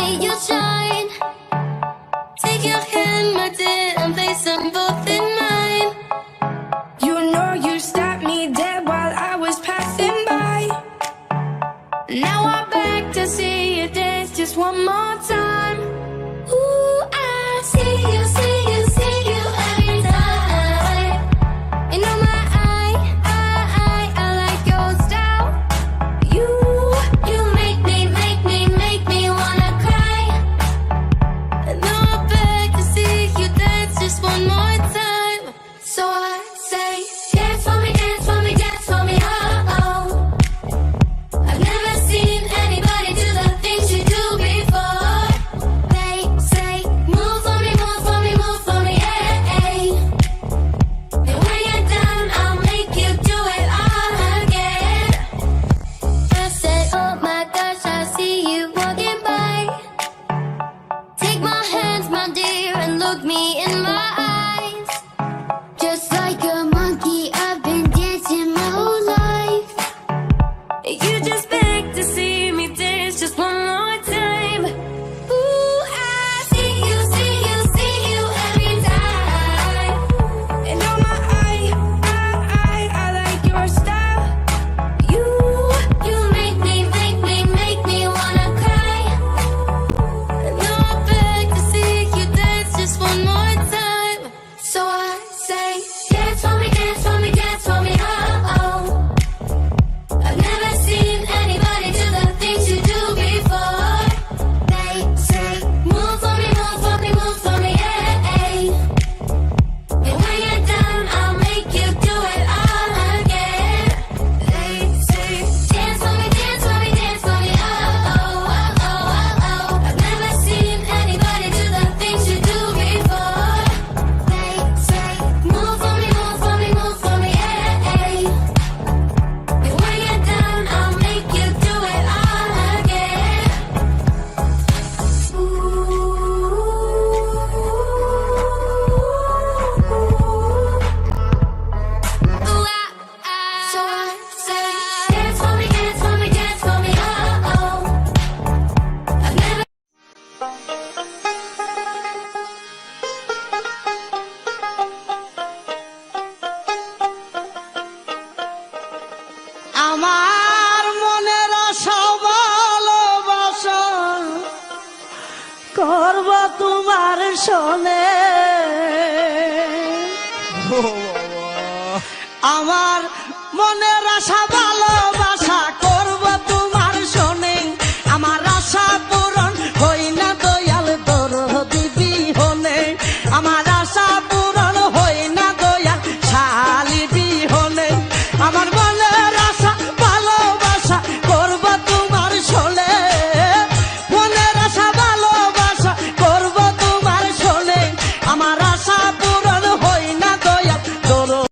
me your shine. Take your hand, my dear, and place them both in mine. You know you stopped me dead while I was passing by. Now I beg to see you dance just one more time. Ooh, I see you, see you, see you every time. You know my I like your style. You make me wanna cry. And now I beg to see you dance just one more time. So I say, dance for me, dance for me, dance for me, oh, oh. I've never seen anybody do the things you do before. They say, move for me, move for me, move for me, hey. And when you're done, I'll make you do it all again. I said, oh my gosh, I see you walking by. Take my hands, my dear, and look me in my eyes. Just like a monkey, I've been dancing my whole life. You just beg to see me dance just one more time. Ooh, I see you, see you, see you every time. And oh my I like your style. You make me wanna cry. And now I beg to see you dance just one more time. So I say, dance for me, dance for me, dance for me, oh, oh. I've never seen anybody do the things you do before. They say, move for me, move for me, move for me, hey. And when you're done, I'll make you do it all again. They say, dance for me, dance for me, dance for me, oh, oh, oh, oh, oh. I've never seen anybody do the things you do before. They say, move for me, move for me, move for me, hey. And when you're done, I'll make you do it all again. So I say, dance for me, dance for me, dance for me, oh, oh. I've never আমার মনের আশা ভালোবাসা করব তোমার সনে আমার মনের আশা ভালোবাসা